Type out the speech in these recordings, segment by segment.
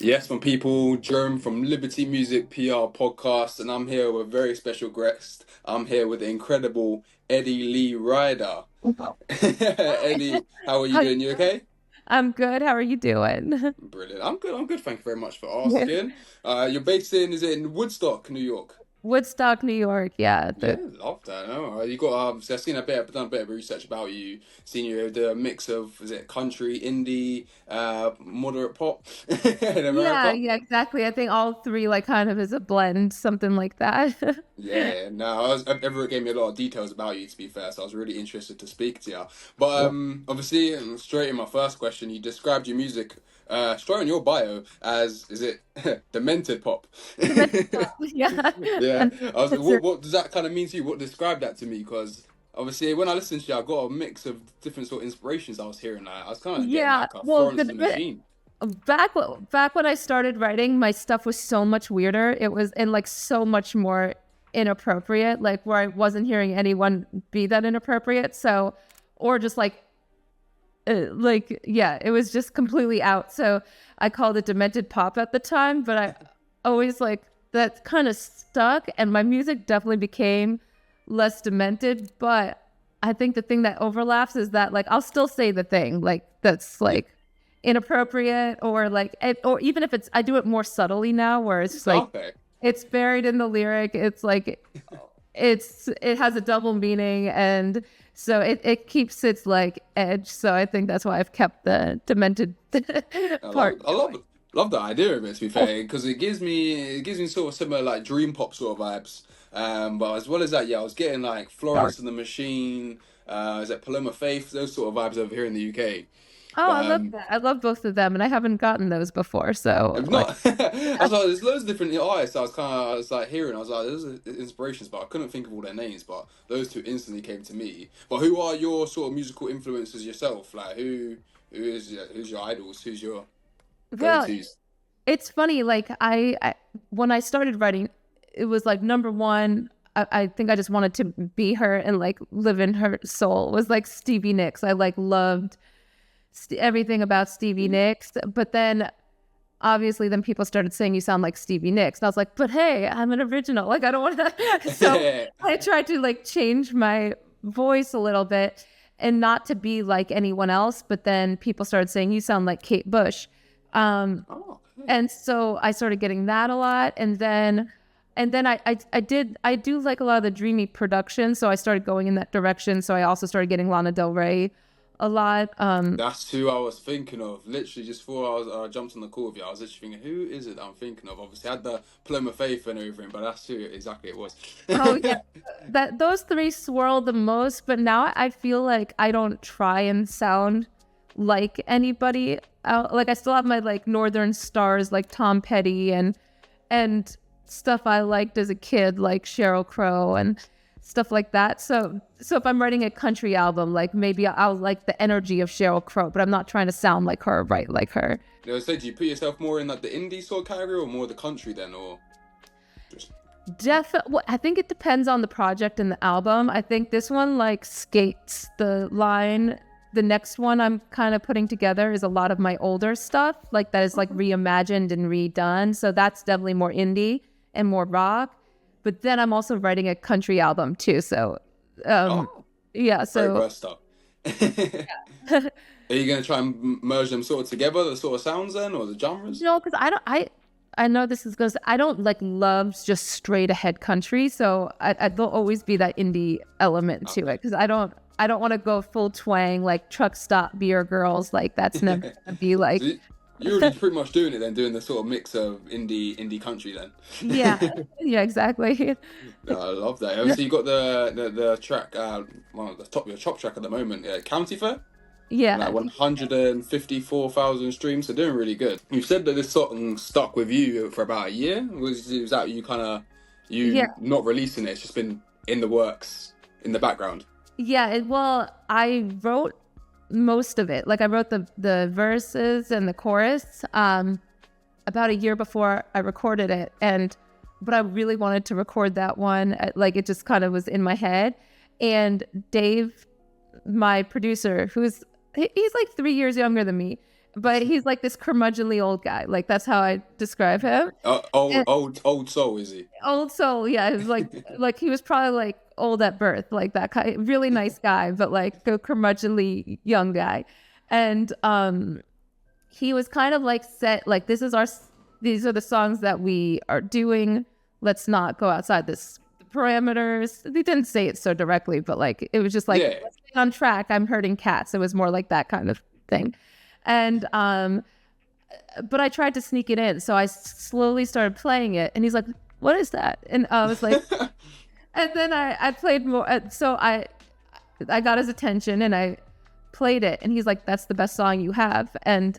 Yes, from people, Jerome from Liberty Music PR podcast, and I'm here with a very special guest. I'm here with the incredible Eddie Lee Ryder. Eddie, how are you Hi, doing? You okay? I'm good. How are you doing? Brilliant. I'm good. I'm good. Thank you very much for Yeah. asking. You're based is it in Woodstock, New York? Woodstock, New York. Yeah. Yeah, love that. No, you got so I've seen done a bit of research about you. Seen you do a mix of is it country, indie, moderate pop in Yeah, America. yeah, exactly. I think all three like kind of is a blend, something like that. Yeah, no, Everett gave me a lot of details about you, to be fair, so I was really interested to speak to you. But obviously, straight in my first question, you described your music, straight in your bio as, is it Demented Pop? Demented Pop. Yeah. Yeah, And I was like, it's a- what does that kind of mean to you? What described that to me? Because obviously, when I listened to you, I got a mix of different sort of inspirations I was hearing. Like, I was kind of getting yeah. like a Well, Florence and the Machine. back when I started writing, my stuff was so much weirder. It was and like so much more inappropriate, like where I wasn't hearing anyone be that inappropriate. So, or just like yeah, it was just completely out. So I called it Demented Pop at the time, but I always like that kind of stuck, and my music definitely became less demented. But I think the thing that overlaps is that like I'll still say the thing like that's Yeah, like inappropriate, or like or even if it's I do it more subtly now, where it's just like okay. it's buried in the lyric. It's like it has a double meaning, and so it keeps its like edge. So I think that's why I've kept the demented part going. Love the idea of it. To be fair, because it gives me sort of similar like dream pop sort of vibes. But as well as that, yeah, I was getting like Florence and the Machine. Is it Paloma Faith? Those sort of vibes over here in the UK. Oh, But I love that. I love both of them, and I haven't gotten those before. So if like, not, I was like, there's loads of different artists. I was like hearing. I was like, there's inspirations, but I couldn't think of all their names. But those two instantly came to me. But who are your sort of musical influences yourself? Like who's your idols? Who's your go well, tos? it's funny. Like I when I started writing, it was like number one. I think I just wanted to be her and like live in her soul. Was like Stevie Nicks. I like loved everything about Stevie Nicks. But then obviously then people started saying you sound like Stevie Nicks. And I was like, but hey, I'm an original. Like I don't want to. So I tried to like change my voice a little bit and not to be like anyone else. But then people started saying you sound like Kate Bush. Um, Oh, okay. and so I started getting that a lot. And then I do like a lot of the dreamy production. So I started going in that direction. So I also started getting Lana Del Rey a lot. That's who I was thinking of. Literally, just before I jumped on the call with you, I was literally thinking, who is it that I'm thinking of? Obviously, I had the Paloma Faith and everything, but that's who exactly it was. Oh yeah, that those three swirl the most. But now I feel like I don't try and sound like anybody. Like I still have my like Northern stars, like Tom Petty and stuff I liked as a kid, like Sheryl Crow and stuff like that. So if I'm writing a country album, like maybe I'll like the energy of Sheryl Crow, but I'm not trying to sound like her, or write like her. So do you put yourself more in like the indie sort of category or more the country then, or just Definitely. Well, I think it depends on the project and the album. I think this one like skates the line. The next one I'm kind of putting together is a lot of my older stuff, like that is like reimagined and redone. So that's definitely more indie and more rock. But then I'm also writing a country album too. So, um, oh, yeah. very So, versatile. Are you gonna try and merge them sort of together, the sort of sounds then, or the genres? no, because I know this is goes. I don't like love just straight ahead country, so there'll always be that indie element to it because I don't want to go full twang like truck stop beer girls. Like that's never gonna be So like you're already pretty much doing it then, doing the sort of mix of indie country yeah, then. yeah, exactly. No, I love that. Obviously, you got the track, well, the top track at the moment, County Fair, Yeah, like 154,000 streams, so doing really good. You said that this song stuck with you for about a year. Was that you kind of yeah, you not releasing it? It's just been in the works in the background. yeah. Well, I wrote most of it. Like I wrote the verses and the chorus about a year before I recorded it, and but I really wanted to record that one. Like it just kind of was in my head, and Dave, my producer, he's like 3 years younger than me, but he's like this curmudgeonly old guy. Like that's how I describe him. Old soul, is he? Old soul, yeah. He was like he was probably like old at birth, like that kind. Really nice guy, but like a curmudgeonly young guy. And he was kind of like set like these are the songs that we are doing. Let's not go outside this parameters. They didn't say it so directly, but like it was just like let's stay on track. I'm hurting cats. It was more like that kind of thing. And but I tried to sneak it in, so I slowly started playing it, and he's like, "What is that?" And I was like, and then I played more. So I got his attention, and I played it, and he's like, "That's the best song you have," and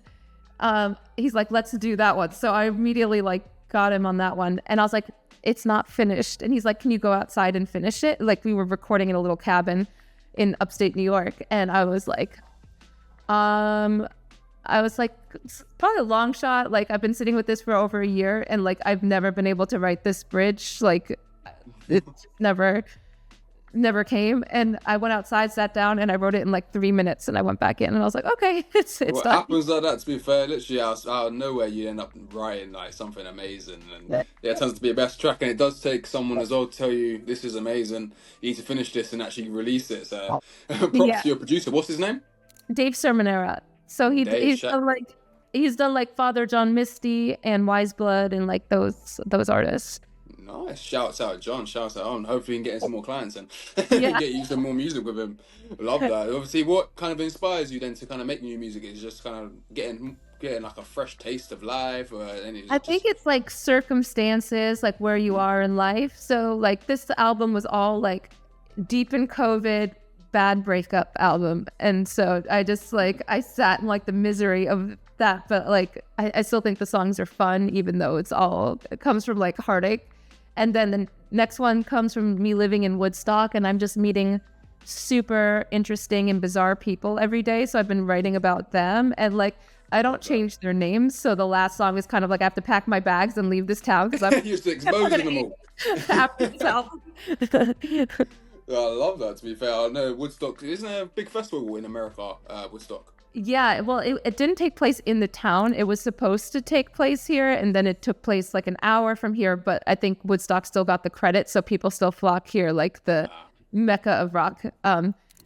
he's like, "Let's do that one." So I immediately like got him on that one, and I was like, "It's not finished," and he's like, "Can you go outside and finish it?" Like we were recording in a little cabin in upstate New York, and I was like, it's probably a long shot. Like I've been sitting with this for over a year, and like I've never been able to write this bridge. Like it never came. And I went outside, sat down, and I wrote it in like 3 minutes. And I went back in, and I was like, okay, it's what done. happens like that? To be fair, literally out of nowhere, you end up writing like something amazing, and it turns to be a best track. And it does take someone as well to tell you this is amazing. You need to finish this and actually release it. So props to your producer. What's his name? Dave Sermonera. So he's done like Father John Misty and Wise Blood and like those artists. Nice. Shouts out John. Shouts out on. Hopefully you can get some more clients and get you some more music with him. Love that. Obviously, what kind of inspires you then to kind of make new music? Is just kind of getting like a fresh taste of life, or I think it's like circumstances, like where you are in life. So like this album was all like deep in COVID, bad breakup album, and so I just like I sat in like the misery of that, but like I still think the songs are fun, even though it comes from like heartache. And then the next one comes from me living in Woodstock, and I'm just meeting super interesting and bizarre people every day, so I've been writing about them, and like I don't change their names, so the last song is kind of like I have to pack my bags and leave this town because I'm just exposing them all after this album. I love that, to be fair. I know Woodstock isn't a big festival in America, Woodstock. Yeah, well, it didn't take place in the town. It was supposed to take place here, and then it took place like an hour from here, but I think Woodstock still got the credit, so people still flock here like the mecca of rock,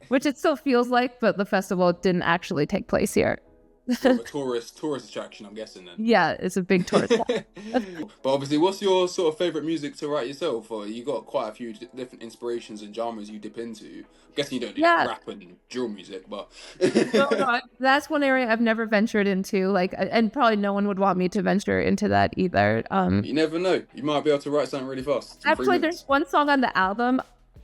which it still feels like, but the festival didn't actually take place here. Sort of a tourist attraction, I'm guessing then. Yeah, it's a big tourist. But obviously, what's your sort of favorite music to write yourself? Or you got quite a few different inspirations and genres you dip into. I'm guessing you don't do rap and drill music, but no, that's one area I've never ventured into. Like, and probably no one would want me to venture into that either. You never know. You might be able to write something really fast. Actually, there's one song on the album.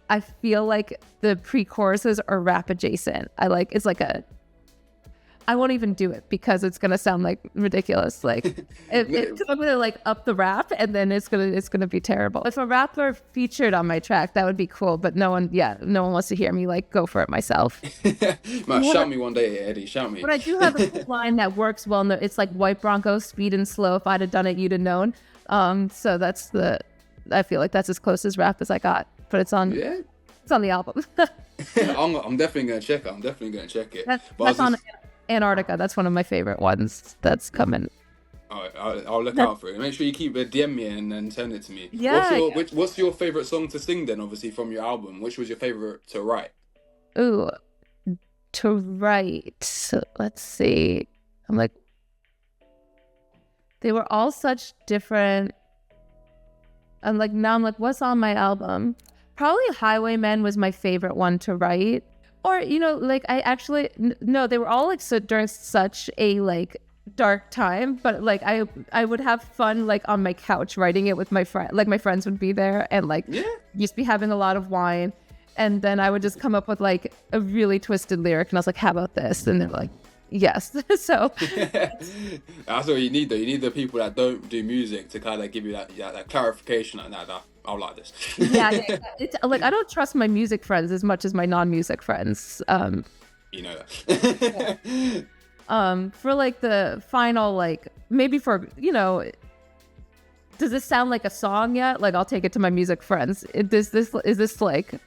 I feel like the pre-choruses are rap adjacent. It's like I won't even do it because it's gonna sound like ridiculous. Like I'm gonna like up the rap, and then it's gonna be terrible. If a rapper featured on my track, that would be cool. But no one wants to hear me like go for it myself. Shout me one day, Eddie. Shout me. But I do have a line that works well. It's like White Bronco, speed and slow. If I'd have done it, you'd have known. So I feel like that's as close as rap as I got. But it's on. Yeah. It's on the album. I'm definitely gonna check it. That's on Antarctica. That's one of my favorite ones that's coming. I'll look out for it. Make sure you keep it, DM me and then send it to me. Yeah. What's your favorite song to sing then? Obviously from your album, which was your favorite to write? Ooh, to write. Let's see. I'm like, they were all such different. I'm like, what's on my album? Probably Highwaymen was my favorite one to write. Or, like I actually, no, they were all like during such a like dark time, but like I would have fun like on my couch writing it with my friend, like my friends would be there and like just be having a lot of wine. And then I would just come up with like a really twisted lyric and I was like, how about this? And they're like, yes. So that's what you need though. You need the people that don't do music to kind of give you that clarification like that. I like this. Yeah. It's like I don't trust my music friends as much as my non-music friends. You know that. For like the final, like maybe for does this sound like a song yet? Like I'll take it to my music friends. Is this like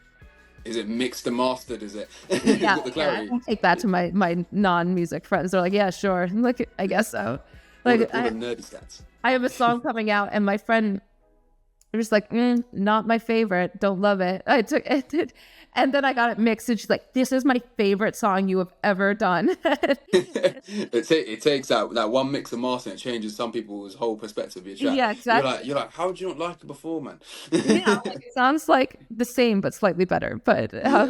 Is it mixed and mastered? Is it? You Yeah, got the yeah. clarity. I take that to my non-music friends. They're like, yeah, sure. Look, I guess so. Like All the nerdy stats. I have a song coming out, and my friend was like, not my favorite. Don't love it. I took it, and then I got it mixed, and she's like, this is my favorite song you have ever done. It takes that one mix and master, and it changes some people's whole perspective of your track. Yeah, exactly. You're like, how did you not like it before, man? Yeah, like, it sounds like the same but slightly better. But Yeah.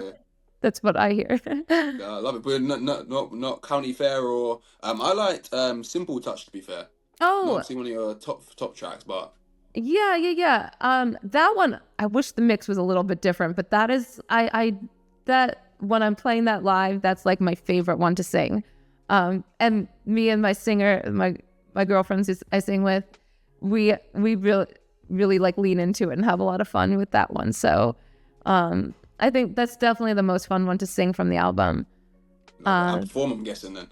that's what I hear. I love it, but not County Fair or I liked Simple Touch, to be fair. Oh, Not obviously one of your top tracks, but yeah. That one, I wish the mix was a little bit different, but that is, that when I'm playing that live, that's like my favorite one to sing. And me and my singer, my girlfriends who I sing with, we really like lean into it and have a lot of fun with that one. So, I think that's definitely the most fun one to sing from the album. and perform, I'm guessing then.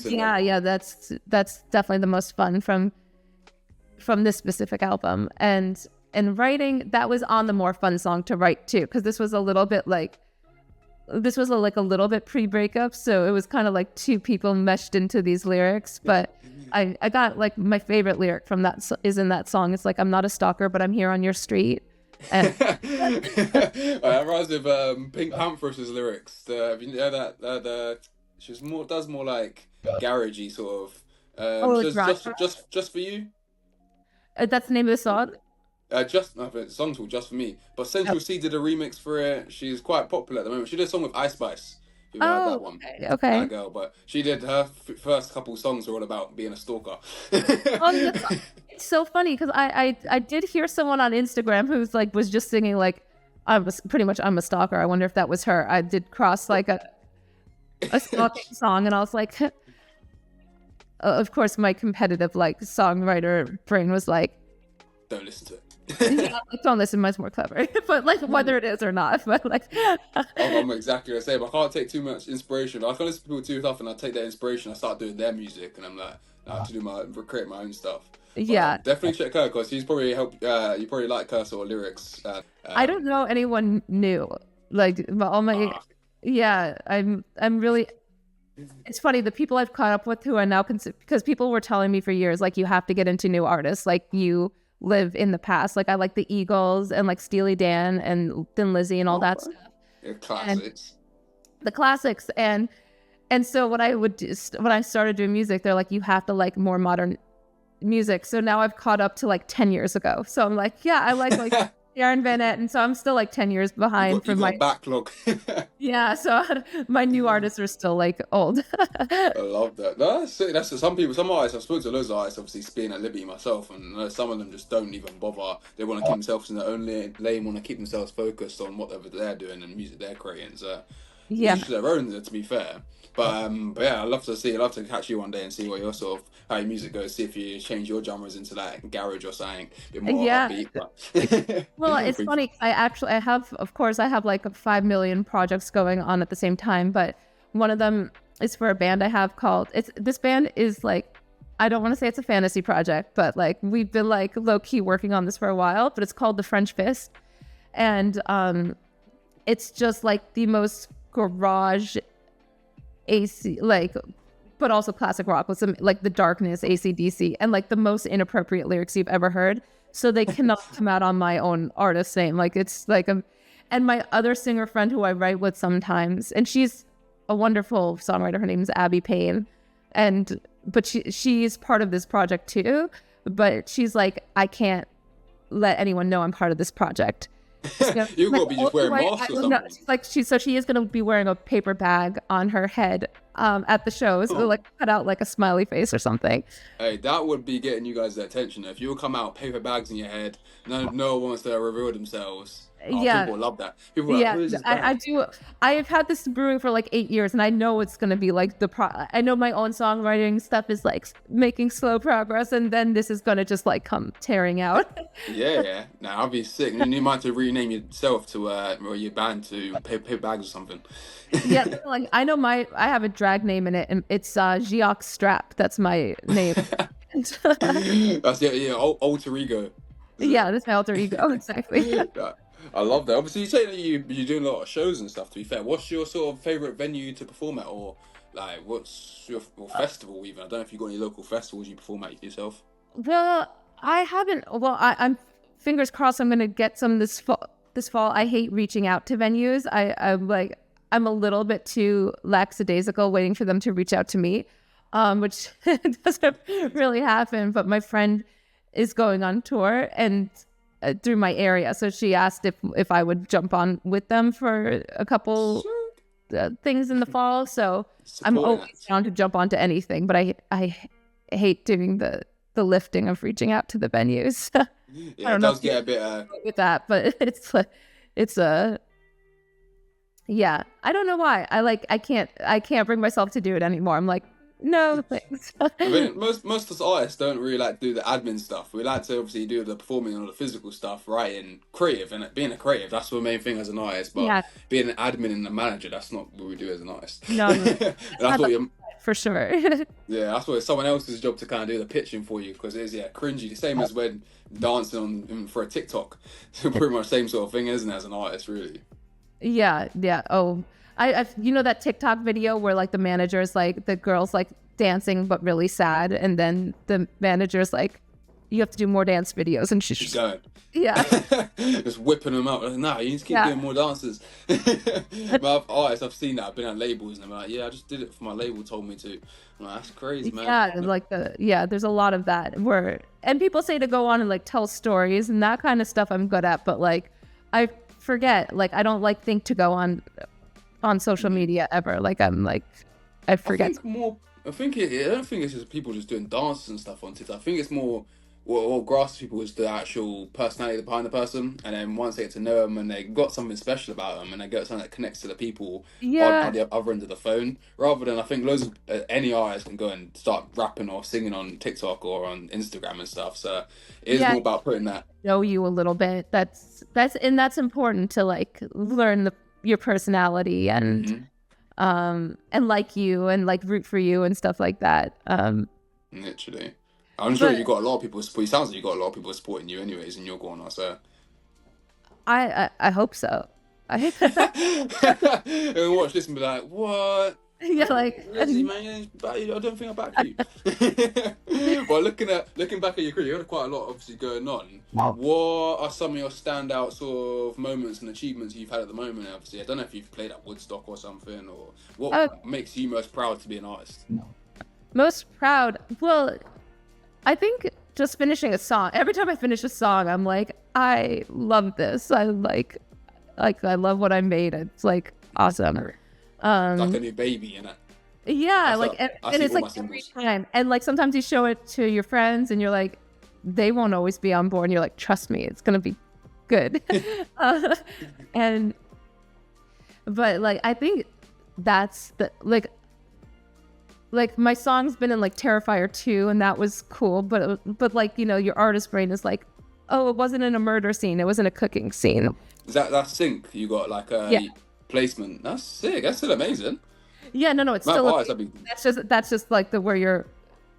Yeah, that's definitely the most fun from this specific album. And writing, that was on the more fun song to write too, because this was a little bit pre-breakup, so it was kind of like two people meshed into these lyrics. But I got like my favorite lyric from that is in that song. It's like, I'm not a stalker, but I'm here on your street. And I reminds me of Pink Panther's lyrics. You know that she does more like garagey sort of. Just for you. That's the name of the song. The song's called Just For Me. But Central C did a remix for it. She's quite popular at the moment. She did a song with Ice Spice. You know that one. Okay. That girl. But she did her first couple songs were all about being a stalker. It's so funny because I did hear someone on Instagram who's like was just singing like I'm a stalker. I wonder if that was her. I did cross like a stalking song, and I was like, of course, my competitive like songwriter brain was like, don't listen to it. Yeah, don't listen, mine's more clever. But like whether it is or not, but like I'm exactly the same. I can't take too much inspiration. I can listen to people too tough, and I take that inspiration. I start doing their music, and I'm like, I have to create my own stuff. But, yeah, definitely check her because she's probably helped. You probably like her sort of lyrics. I don't know anyone new like all my. Yeah, I'm really. It's funny, the people I've caught up with who are now because people were telling me for years like you have to get into new artists, like you live in the past. Like I like the Eagles and like Steely Dan and Thin Lizzy and all that stuff. Yeah, classics. The classics and so what I would do when I started doing music, they're like you have to like more modern music. So now I've caught up to like 10 years ago. So I'm like, yeah, I like Aaron Bennett, and so I'm still like 10 years behind from my backlog. Yeah, so my new artists are still like old. I love that. No, that's some people. Some artists I've spoken to loads of artists, obviously being at Liberty myself, and some of them just don't even bother. They want to keep themselves in their own lane, want to keep themselves focused on whatever they're doing and music they're creating. So yeah, each their own, to be fair. But yeah, I'd love to catch you one day and see what your sort of how your music goes. See if you change your genres into like garage or something a bit more upbeat. But well, it's funny. I have like 5 million projects going on at the same time, but one of them is for a band I have called. This band is like, I don't want to say it's a fantasy project, but like we've been like low key working on this for a while. But it's called the French Fist, and it's just like the most garage AC like but also classic rock with some like the Darkness, AC/DC, and like the most inappropriate lyrics you've ever heard, so they cannot come out on my own artist name. Like it's like and my other singer friend who I write with sometimes, and she's a wonderful songwriter, her name's Abby Payne, but she's part of this project too, but she's like, I can't let anyone know I'm part of this project. You've got to be just wearing masks or something. So she is going to be wearing a paper bag on her head at the shows, like cut out like a smiley face or something. Hey, that would be getting you guys the attention. If you would come out paper bags in your head, no one wants to reveal themselves. People love that. People are like, I do. I have had this brewing for like 8 years, and I know it's going to be like I know my own songwriting stuff is like making slow progress, and then this is going to just like come tearing out. yeah. Now I'll be sick. You might have to rename yourself to or your band to paper bags or something. Yeah, like I know I have a drag name in it, and it's Giox Strap. That's my name. That's alter ego. Yeah, that's my alter ego, exactly. I love that. Obviously, you say that you're doing a lot of shows and stuff. To be fair, what's your sort of favorite venue to perform at, or like what's your or festival even? I don't know if you got any local festivals you perform at yourself. Well, I haven't. Well, I'm fingers crossed. I'm gonna get some this fall. This fall, I hate reaching out to venues. I'm a little bit too lackadaisical, waiting for them to reach out to me, which doesn't really happen. But my friend is going on tour and through my area, so she asked if I would jump on with them for a couple things in the fall. So I'm always down to jump onto anything, but I hate doing the lifting of reaching out to the venues. Yeah, I don't it know does get a bit. with that, but it's a yeah. I don't know why. I can't bring myself to do it anymore. I'm like, no thanks. I mean, most of us artists don't really like to do the admin stuff. We like to obviously do the performing and all the physical stuff, writing, creative, and being a creative. That's the main thing as an artist. But Yeah. being an admin and a manager, that's not what we do as an artist. No. That's what you're. For sure. Yeah, that's what it's someone else's job to kind of do the pitching for you, because it is cringy. The same as when dancing on for a TikTok. Pretty much the same sort of thing, isn't it, as an artist, really? Yeah. Oh, I you know that TikTok video where like the manager's like the girl's like dancing but really sad, and then the manager's like, you have to do more dance videos, and she's Just going. Yeah. Just whipping them out. Like, nah, you need to keep doing more dances. But artists, I've seen that. I've been at labels and I'm like, yeah, I just did it for my label, told me to. I'm like, that's crazy, man. Yeah, there's a lot of that and people say to go on and like tell stories and that kind of stuff I'm good at, but like I forget, like I don't like think to go on social media ever. Like I forget. I don't think it's just people just doing dances and stuff on TikTok. I think it's more what grasps people is the actual personality behind the person, and then once they get to know them and they got something special about them and they get something that connects to the people on the other end of the phone, rather than I think loads of any artist can go and start rapping or singing on TikTok or on Instagram and stuff. So it is more about putting that know you a little bit. That's important to like learn your personality and and like you and like root for you and stuff like that. Literally. I'm sure you got a lot of people support. It sounds like you got a lot of people supporting you, anyways, and you're going on. So, I hope so. And watch this and be like, "What? Yeah, like Leslie, man, I don't think I back you." Well, looking back at your career, you had quite a lot obviously going on. Wow. What are some of your standout sort of moments and achievements you've had at the moment? Obviously, I don't know if you've played at Woodstock or something, or what makes you most proud to be an artist. Most proud? Well, I think just finishing a song. Every time I finish a song, I'm like, I love this. I like I love what I made. It's like awesome. Like a new baby, innit? Yeah, and it's like every time. And like sometimes you show it to your friends and you're like, they won't always be on board. And you're like, trust me, it's gonna be good. But like I think that's the like my song's been in like Terrifier 2 and that was cool, but like, you know, your artist brain is like, oh, it wasn't in a murder scene, it was in a cooking scene. Is that's sync? You got like a placement. That's sick. That's still amazing. Yeah, no, it's still that's just like where your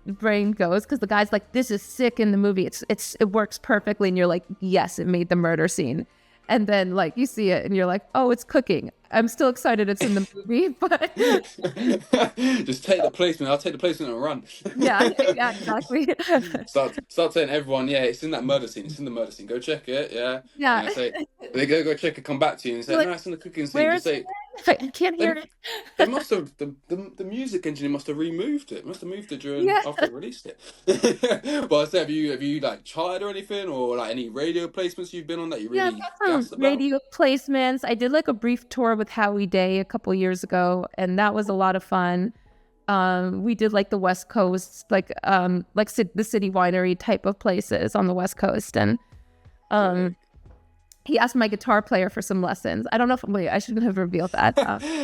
brain goes, because the guy's like, this is sick in the movie. It works perfectly, and you're like, yes, it made the murder scene. And then like you see it and you're like, oh, it's cooking. I'm still excited it's in the movie, but just take the placement. I'll take the placement and run. yeah, exactly. Start telling everyone, yeah, it's in that murder scene. It's in the murder scene. Go check it. Yeah. Yeah. They go check it. Come back to you and say, no, it's in the cooking scene. Just say, I can't hear it. They must have the music engineer must have removed it. Must have moved it during after it released it. But I say, have you like charted or anything, or like any radio placements you've been on that you really gassed about? Radio placements. I did like a brief tour with Howie Day a couple years ago, and that was a lot of fun. We did like the West Coast, like the city winery type of places on the West Coast, and he asked my guitar player for some lessons. I don't know if I shouldn't have revealed that.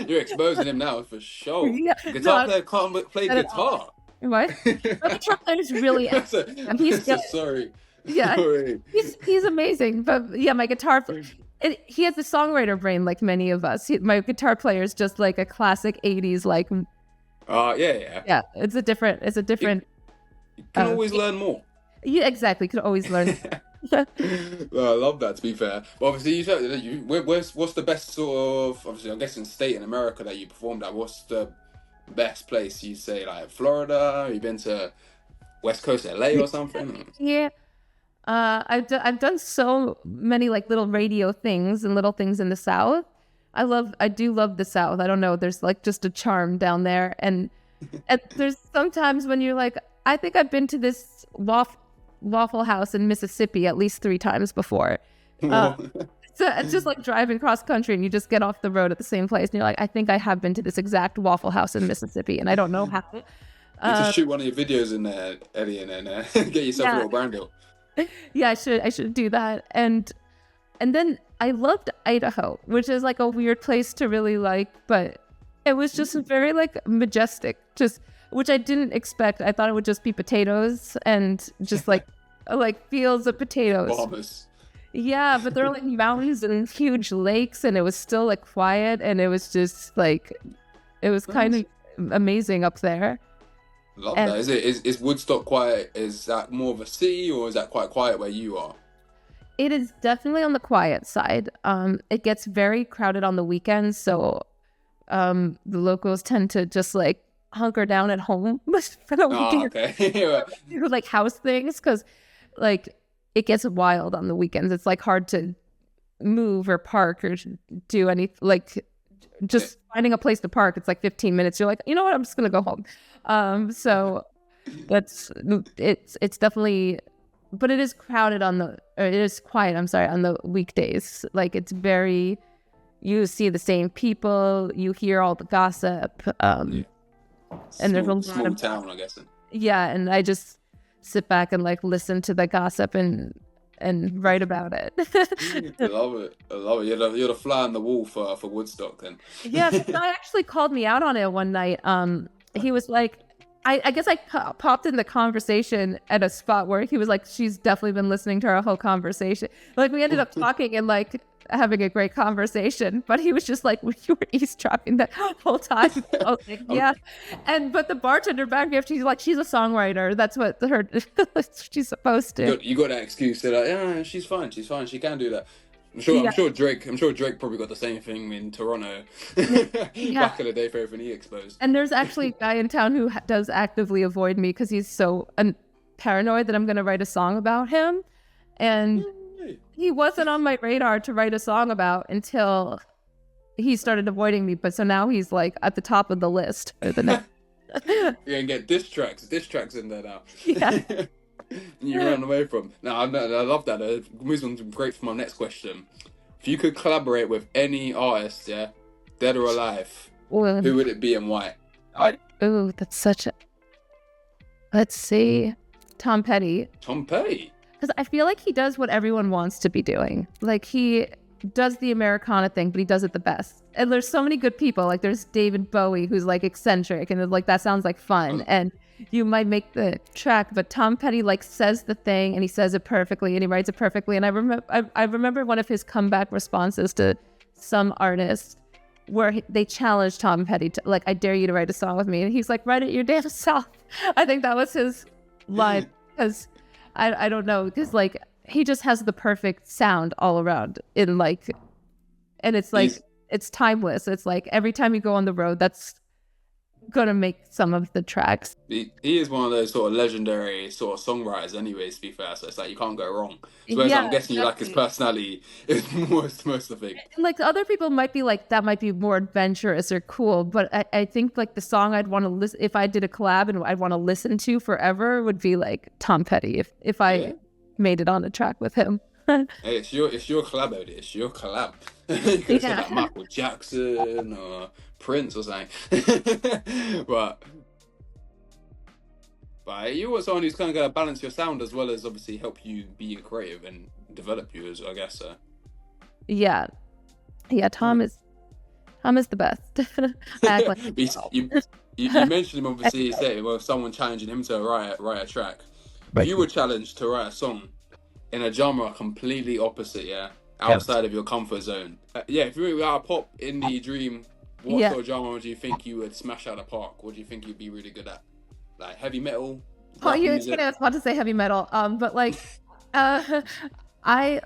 You're exposing him now for sure. Yeah, guitar player can't play guitar. What? The guitar player is really. Sorry. Yeah, Sorry. He's amazing. But yeah, my guitar player. He has a songwriter brain like many of us. My guitar player is just like a classic 80s like. Yeah. Yeah, it's a different. You can always learn more. Yeah, exactly. Could always learn. Well, I love that. To be fair, but obviously, what's the best sort of? Obviously, I'm guessing state in America that you performed at. What's the best place you say? Like Florida? Have you been to West Coast LA or something? Yeah. I've done so many like little radio things and little things in the South. I do love the South. I don't know. There's like just a charm down there, and there's sometimes when you're like, I think I've been to this Waffle House in Mississippi at least 3 times before. So it's just like driving cross country and you just get off the road at the same place and you're like, I think I have been to this exact Waffle House in Mississippi and I don't know how. You just shoot one of your videos in there, Eddie, and then get yourself a little brand deal. Yeah, I should do that. And then I loved Idaho, which is like a weird place to really like, but it was just very like majestic, just which I didn't expect. I thought it would just be potatoes and just like fields of potatoes. Farmers. Yeah, but there are like mountains and huge lakes, and it was still like quiet, and it was just like it was kind of amazing up there. Love that. Is Woodstock quiet? Is that more of a city, or is that quite quiet where you are? It is definitely on the quiet side. It gets very crowded on the weekends, so the locals tend to just like hunker down at home for the weekend. Okay. Do like house things because like it gets wild on the weekends. It's like hard to move or park or do anything. Like just finding a place to park, it's like 15 minutes. You're like, you know what? I'm just gonna go home. So it's definitely, but it is crowded it is quiet. I'm sorry, on the weekdays. Like it's very, you see the same people, you hear all the gossip. And there's a lot small town, I guess. Yeah, and I just sit back and like listen to the gossip and write about it. I love it. You're the fly on the wall for Woodstock then. Yeah, I actually called me out on it one night. He was like, I guess I popped in the conversation at a spot where he was like, she's definitely been listening to our whole conversation. Like we ended up talking and like having a great conversation, but he was just like, you were eavesdropping the whole time. I was like, yeah. But the bartender back me up, she's like, she's a songwriter. That's what she's supposed to. You got that excuse to like, yeah, she's fine, she can do that. I'm sure Drake probably got the same thing in Toronto back in the day for everything he exposed. And there's actually a guy in town who does actively avoid me because he's so paranoid that I'm going to write a song about him. And he wasn't on my radar to write a song about until he started avoiding me. But so now he's like at the top of the list. You're gonna get diss tracks in there now. Yeah. You run away from. No, I love that. It moves on to great for my next question. If you could collaborate with any artist, yeah, dead or alive, who would it be and why? Oh, that's such a. Let's see, Tom Petty. Tom Petty. Because I feel like he does what everyone wants to be doing. Like he does the Americana thing, but he does it the best. And there's so many good people. Like there's David Bowie, who's like eccentric, and like that sounds like fun. And you might make the track, but Tom Petty like says the thing and he says it perfectly and he writes it perfectly. And I remember one of his comeback responses to some artist where they challenged Tom Petty to like, I dare you to write a song with me. And he's like, write it your damn self. I think that was his line because I don't know, because like he just has the perfect sound all around in like, and it's like, it's timeless. It's like every time you go on the road, that's gonna make some of the tracks. He is one of those sort of legendary sort of songwriters anyways, to be fair, so it's like you can't go wrong. So yeah, I'm guessing you like his personality is most of the thing. Like other people might be like, that might be more adventurous or cool, but I think like the song I'd want to listen, if I did a collab and I'd want to listen to forever, would be like Tom Petty if I made it on a track with him. Hey, it's your collab, Eddy. It's your collab. You could say like Michael Jackson or Prince or something. but you want someone who's kind of going to balance your sound as well as obviously help you be creative and develop you, as I guess. Yeah, Tom is the best. You mentioned him obviously. You said well, someone challenging him to write a track. But you were challenged to write a song in a genre completely opposite, outside of your comfort zone. If you were a pop indie dream, what sort of genre do you think you would smash out of the park? What do you think you'd be really good at? Like heavy metal? Oh, I was about to say heavy metal. But like, Uh, I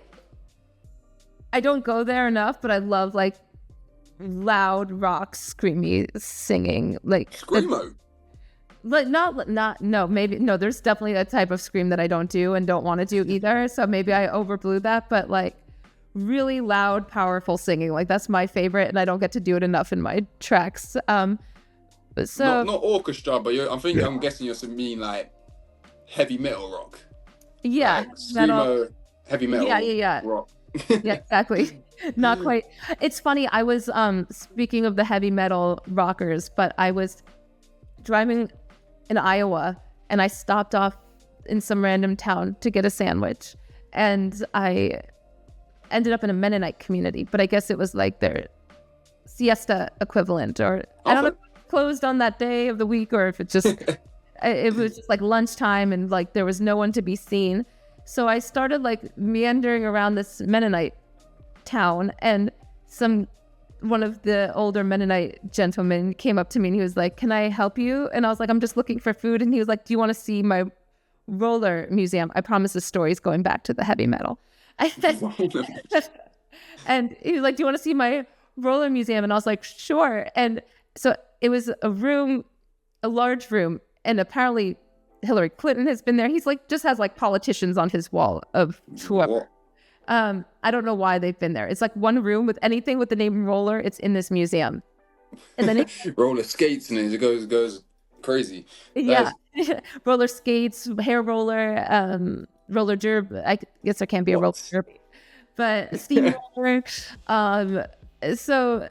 I don't go there enough, but I love like loud rock screamy singing, Screamo. like not no, maybe no, there's definitely a type of scream that I don't do and don't want to do either, so maybe I overblew that, but like really loud powerful singing, like that's my favorite, and I don't get to do it enough in my tracks. So Not orchestra, but I'm guessing you're mean like heavy metal rock. yeah, Like metal. screamo, heavy metal Yeah. rock. Yeah, exactly. Not quite. It's funny. I was speaking of the heavy metal rockers, but I was driving in Iowa and I stopped off in some random town to get a sandwich, and I ended up in a Mennonite community, but I guess it was like their siesta equivalent, or I don't know if it closed on that day of the week or if it just it was just like lunchtime and like there was no one to be seen. So I started like meandering around this Mennonite town, and one of the older Mennonite gentlemen came up to me and he was like, "Can I help you?" And I was like, "I'm just looking for food." And he was like, "Do you want to see my roller museum? I promise the story's going back to the heavy metal." And he was like, "Do you want to see my roller museum?" And I was like, "Sure." And so it was a large room, and apparently Hillary Clinton has been there. He's like just has like politicians on his wall of whoever. I don't know why they've been there. It's like one room with anything with the name roller. It's in this museum, and then roller skates and it goes crazy. Yeah, roller skates, hair roller, roller derby. I guess there can't be a roller derby, but steam roller. So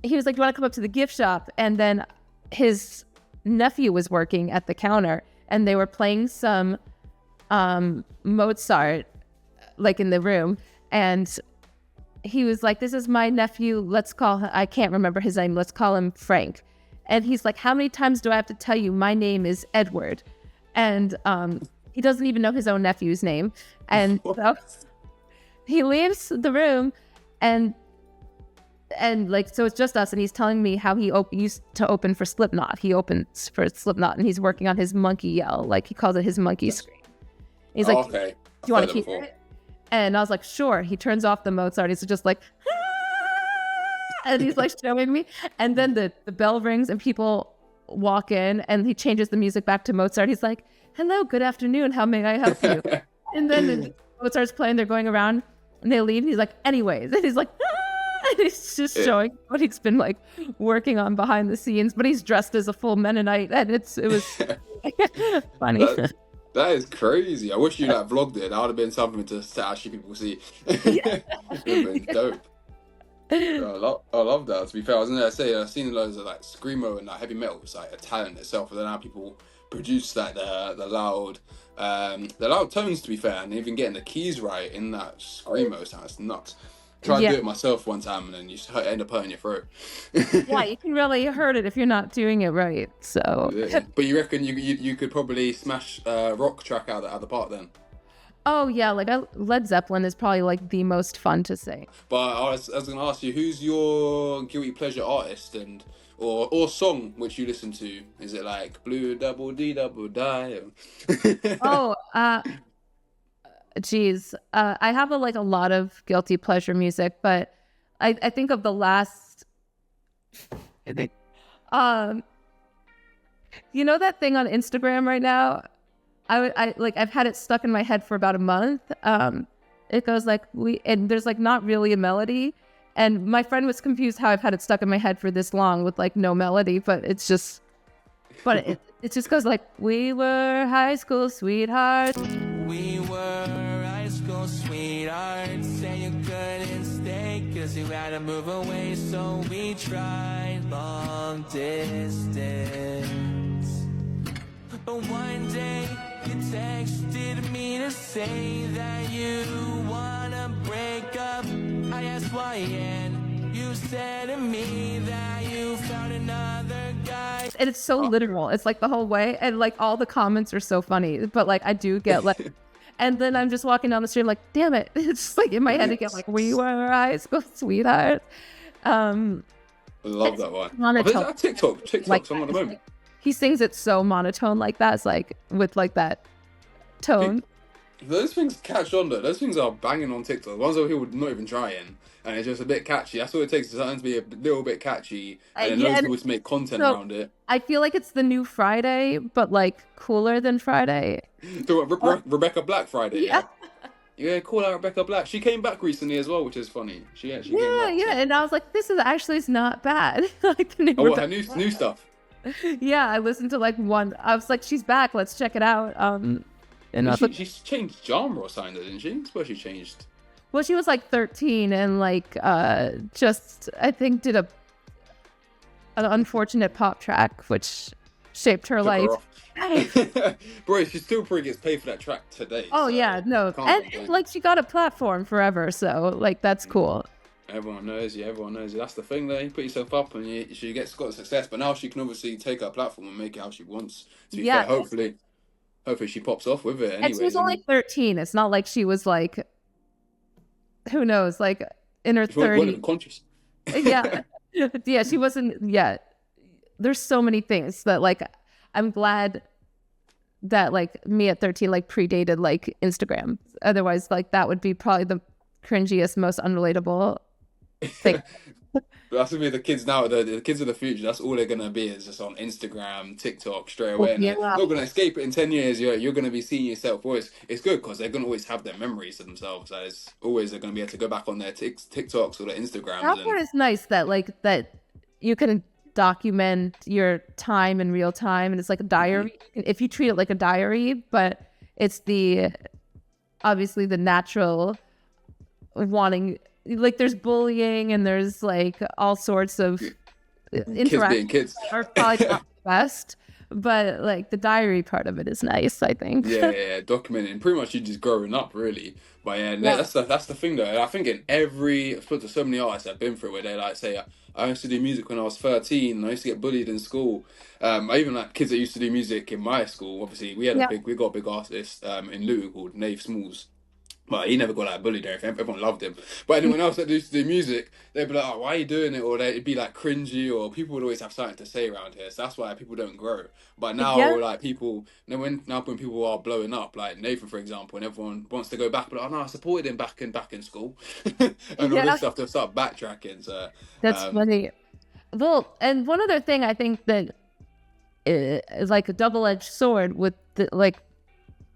he was like, "Do you want to come up to the gift shop?" And then his nephew was working at the counter, and they were playing some Mozart like in the room, and he was like, "This is my nephew, let's call him," I can't remember his name, "let's call him Frank." And he's like, "How many times do I have to tell you my name is Edward?" And he doesn't even know his own nephew's name. And so he leaves the room, and like, so it's just us, and he's telling me how he used to open for Slipknot. He opens for Slipknot, and he's working on his monkey yell, like he calls it his monkey scream. He's like, "Okay, do you want to keep it?" And I was like, "Sure." He turns off the Mozart. He's just like, and he's like showing me. And then the bell rings and people walk in, and he changes the music back to Mozart. He's like, "Hello, good afternoon. How may I help you?" And then Mozart's playing. They're going around, and they leave. And he's like, "Anyways," and he's like, and he's just showing what he's been like working on behind the scenes. But he's dressed as a full Mennonite, and it was funny. That is crazy. I wish you like vlogged it. That would have been something to actually people see. It would have been dope. I love that. To be fair, I was gonna say I've seen loads of like screamo and like heavy metal. It's like a talent itself. And then how people produce like the loud tones. To be fair, and even getting the keys right in that screamo sounds nuts. Try to do it myself one time, and then you end up hurting your throat. Yeah, you can really hurt it if you're not doing it right. So, but you reckon you could probably smash rock track out of the part then? Oh yeah, like Led Zeppelin is probably like the most fun to sing. But I was going to ask you, who's your guilty pleasure artist or song which you listen to? Is it like Blue Double D Double Die? Oh, geez, I have a lot of guilty pleasure music, but I think of the last, you know that thing on Instagram right now? I've had it stuck in my head for about a month. It goes like and there's like not really a melody, and my friend was confused how I've had it stuck in my head for this long with like no melody, but it just goes like, "We were high school sweethearts. We were high school sweethearts. Say you couldn't stay 'cause you had to move away, so we tried long distance. But one day you texted me to say that you wanna break up. I asked why, and you said to me that you found another guy." And it's so literal. It's like the whole way, and like all the comments are so funny. But like I do get like, and then I'm just walking down the street, like, damn it! It's just like in my head again, like, "We were high school sweethearts." I love that one. Monotone. Oh, is that TikTok Like, song at the moment? he sings it so monotone like that. It's like with like that tone. Those things catch on though. Those things are banging on TikTok. The ones that people not even trying, and it's just a bit catchy. That's all it takes. For something to be a little bit catchy, and then Yeah, loads of and people to make content so around it. I feel like it's the new Friday, but like cooler than Friday. So Rebecca Black Friday, Yeah. yeah, call out Rebecca Black. She came back recently as well, which is funny. She actually came Yeah, back. yeah, So. and I was like, this is actually it's not bad. Like the new Oh, what, her Rebecca. new stuff. Yeah, I listened to like one. I was like, she's back. Let's check it out. And I was like, She's changed genre or something, didn't she? I suppose she changed. well, she was like 13 and like just I think did an unfortunate pop track which shaped her Took life. her off. Bro, she still probably gets paid for that track today. Oh so yeah, no, can't and complain. like she got a platform forever, so like that's cool. Everyone knows you. Everyone knows you. That's the thing, though. You put yourself up, and she got success. But now she can obviously take her platform and make it how she wants. To be Yeah. fair, hopefully she pops off with it. And she was Anyways, only 13. It's not like she was like, who knows, like in her she wasn't 30s. even conscious. Yeah, yeah, she wasn't yet. There's so many things that like I'm glad that like me at 13 like predated like Instagram. Otherwise, like that would be probably the cringiest, most unrelatable thing. That's gonna be the kids now. The kids of the future. That's all they're gonna be is just on Instagram, TikTok straight away. And Yeah. they're not gonna escape it in 10 years. You're gonna be seeing yourself. Always, it's good because they're gonna always have their memories of themselves. As always, they're gonna be able to go back on their TikToks or their Instagrams. That part is nice that like that you can document your time in real time, and it's like a diary. If you treat it like a diary, but it's the obviously the natural wanting. Like there's bullying and there's like all sorts of kids being interactions kids. are probably not the best, but like the diary part of it is nice, I think. Yeah, documenting pretty much you just growing up, really. But yeah, that's the thing though. And I think I've spoken to so many artists I've been through where they like say, I used to do music when I was 13. And I used to get bullied in school. I even like kids that used to do music in my school. Obviously, we got a big artist in Luton called Nave Smalls. But he never got like bullied or anything. Everyone loved him. But anyone else that used to do music, they'd be like, "Oh, why are you doing it?" Or it'd be like cringy, or people would always have something to say around here. So that's why people don't grow. But now, like people, when people are blowing up, like Nathan, for example, and everyone wants to go back, but oh no, I supported him back in school, and all this stuff. They'll start backtracking. So that's funny. Well, and one other thing I think that is like a double-edged sword with the, like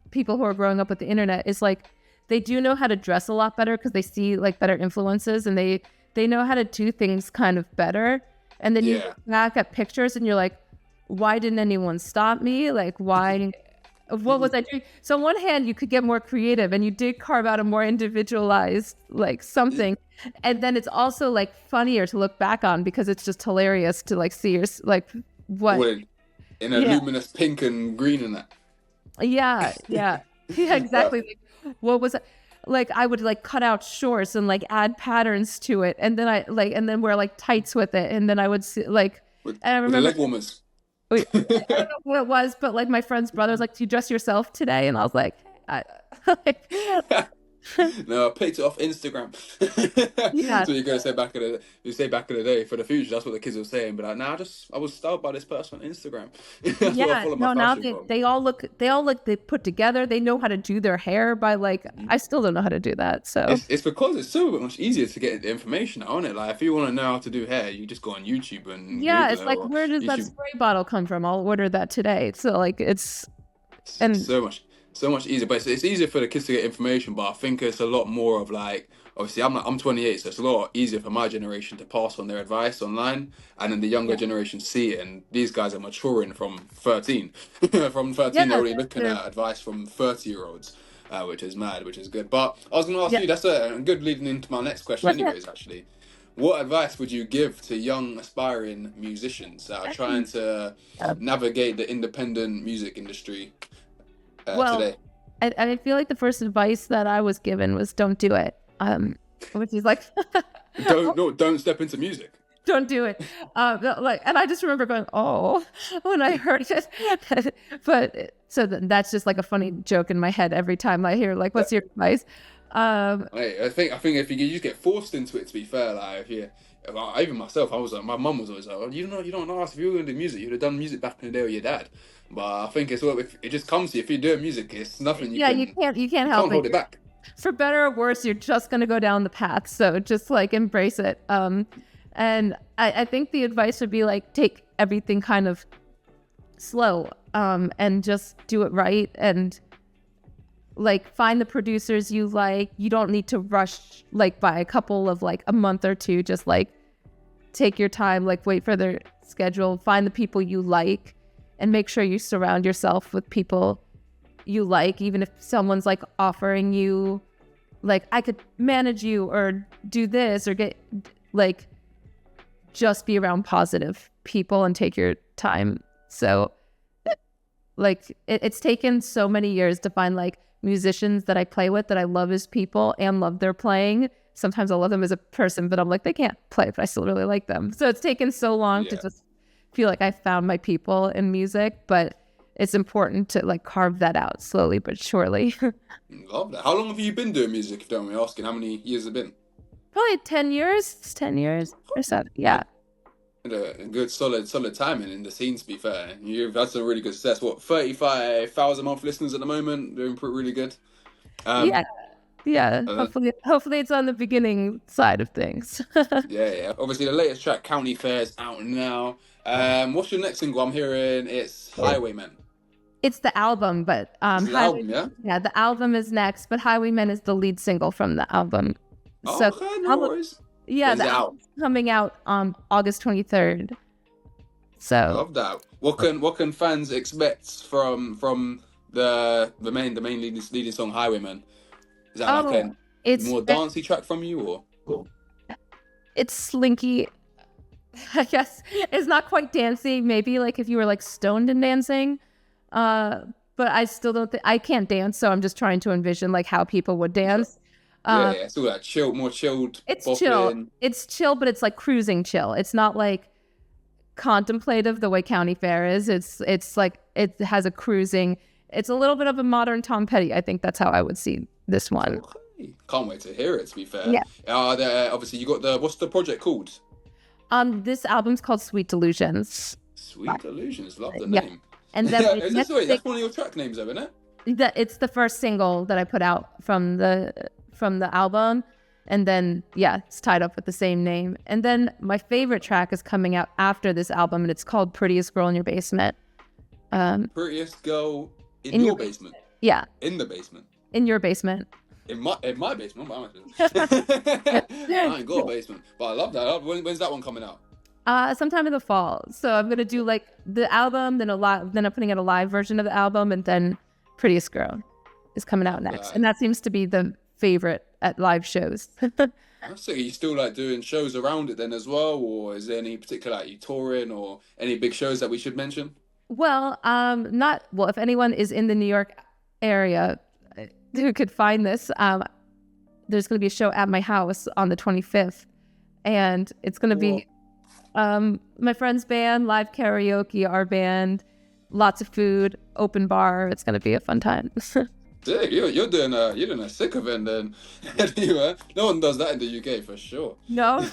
people who are growing up with the internet is like they do know how to dress a lot better because they see like better influences, and they know how to do things kind of better. And then you look back at pictures and you're like, why didn't anyone stop me? Like, why? What was I doing? So on one hand, you could get more creative and you did carve out a more individualized like something. And then it's also like funnier to look back on because it's just hilarious to like see your like what in a luminous pink and green and that. Yeah, exactly. Like, what was it? Like I would like cut out shorts and like add patterns to it, and then and then wear like tights with it, and then I would see like With and I remember the leg warmers. I don't know what it was, but like my friend's brother was like, "Do you dress yourself today?" And I was like, No, I picked it off Instagram. Yeah. So you're gonna say back in the day for the future. That's what the kids were saying. But like, nah, I was styled by this person on Instagram. That's where I follow my now fashion from. they all look they put together. They know how to do their hair by like I still don't know how to do that. So it's because it's so much easier to get the information out on it. Like if you want to know how to do hair, you just go on YouTube and yeah, Google it's it, like or where does that YouTube. spray bottle come from? I'll order that today. So like it's So much easier, but it's easier for the kids to get information. But I think it's a lot more of like, obviously, I'm 28, so it's a lot easier for my generation to pass on their advice online, and then the younger generation see it. And these guys are maturing from 13. From 13, they're already looking at advice from 30-year-olds, which is mad, which is good. But I was going to ask you, that's a good leading into my next question, anyways. Actually, what advice would you give to young aspiring musicians that are trying to navigate the independent music industry? Today. I feel like the first advice that I was given was don't do it. Which is like don't step into music. Don't do it. Like, and I just remember going, oh, when I heard it. But so that's just like a funny joke in my head every time I hear like, what's your advice? I think if you just get forced into it, to be fair, like if even myself, I was like, my mum was always like, oh, you don't ask if you were going to do music. You'd have done music back in the day with your dad. But I think it's if it just comes to you. If you're doing music, it's nothing you can't help hold it back. For better or worse, you're just gonna go down the path. So just like embrace it. And I think the advice would be like take everything kind of slow, and just do it right, and like find the producers you like. You don't need to rush like by a couple of like a month or two. Just like take your time, like wait for their schedule, find the people you like, and make sure you surround yourself with people you like, even if someone's like offering you like I could manage you or do this or get like, just be around positive people and take your time. So like it's taken so many years to find like musicians that I play with that I love as people and love their playing. Sometimes I love them as a person, but I'm like, they can't play, but I still really like them. So it's taken so long to just feel like I found my people in music, but it's important to like carve that out slowly but surely. Love that. How long have you been doing music, if you don't mind me asking? How many years have it been? Probably 10 years. It's 10 years or so. Yeah. And a good solid timing in the scene, to be fair. You've had some really good success. What, 35,000 month listeners at the moment? Doing really good. Yeah. Hopefully it's on the beginning side of things. Yeah. Obviously, the latest track, County Fair, is out now. What's your next single? I'm hearing it's Highwaymen. It's the album, but the album, yeah? Yeah, the album is next, but Highwaymen is the lead single from the album. Oh, okay, no worries. Yeah, the album's coming out on August 23rd. So love that. What can fans expect from the main leading song Highwaymen? Is that like a more dancey track from you, or? It's slinky. I guess it's not quite dancey. Maybe like if you were like stoned and dancing, but I still don't think I can't dance. So I'm just trying to envision like how people would dance. It's all that more chilled. It's chill. It's chill, but it's like cruising chill. It's not like contemplative the way County Fair is. It's like it has a cruising. It's a little bit of a modern Tom Petty. I think that's how I would see this one. Okay. Can't wait to hear it, to be fair. Yeah. Obviously you got what's the project called? This album's called Sweet Delusions. Sweet Delusions, love the name. And then that's one of your track names, though, isn't it? It's the first single that I put out from the album, and then it's tied up with the same name. And then my favorite track is coming out after this album, and it's called Prettiest Girl in Your Basement. Prettiest Girl in your basement? Yeah. In the basement? In your basement. In my basement? I ain't got a basement, but I love that. When's that one coming out? Sometime in the fall. So I'm gonna do like the album, then I'm putting out a live version of the album, and then Prettiest Girl is coming out next. And that seems to be the favorite at live shows. So are you still like doing shows around it then as well, or is there any particular like you touring or any big shows that we should mention? Well, if anyone is in the New York area who could find this, there's going to be a show at my house on the 25th, and it's going to be my friend's band, live karaoke, our band, lots of food, open bar. It's going to be a fun time. Dude, you're doing a sick event then. Anyway, no one does that in the UK for sure. No.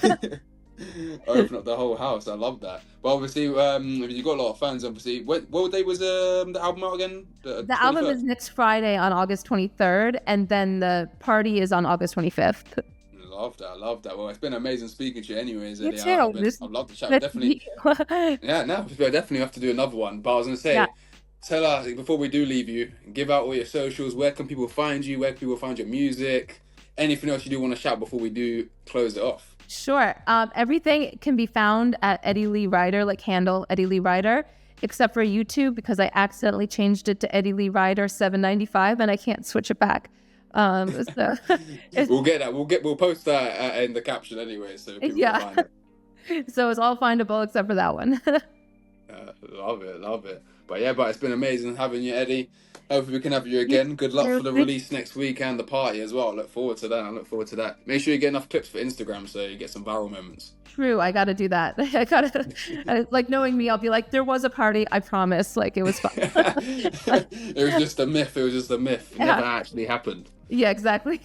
Open up the whole house. I love that. But obviously, you got a lot of fans. Obviously, what day was the album out again? The album is next Friday on August 23rd, and then the party is on August 25th. Love that. Well, it's been amazing speaking to you anyways. You too. I'd love to chat. Definitely. We definitely have to do another one. But I was going to say, tell us, before we do leave you, give out all your socials. Where can people find you? Where can people find your music? Anything else you do want to shout before we do close it off? Sure. Everything can be found at Eddy Lee Ryder, like handle Eddy Lee Ryder, except for YouTube because I accidentally changed it to Eddy Lee Ryder 795 and I can't switch it back. So we'll get that. We'll post that in the caption anyway, so people can find it. So it's all findable except for that one. Love it. But it's been amazing having you, Eddy. Hopefully we can have you again. Good luck for the release next week and the party as well. I look forward to that. Make sure you get enough clips for Instagram so you get some viral moments. True, I gotta do that. Like knowing me, I'll be like, there was a party, I promise. Like it was fun. It was just a myth. It never actually happened. Yeah, exactly.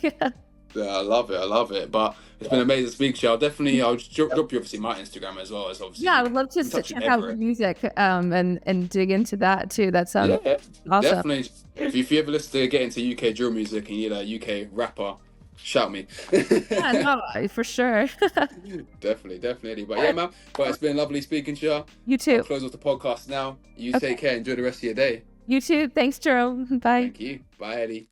Yeah, I love it. I love it. But it's been amazing speaking to you. I'll drop you obviously my Instagram as well as obviously. Yeah, I would love to in touch check with out Everett. music and dig into that too. That sounds Yeah, awesome. definitely. If you ever listen to get into UK drill music and you're a UK rapper, shout me. Yeah, no, for sure. Definitely. But yeah, man. But it's been lovely speaking to you. You too. I'll close off the podcast now. You Okay. take care. Enjoy the rest of your day. You too. Thanks, Jerome. Bye. Thank you. Bye, Eddie.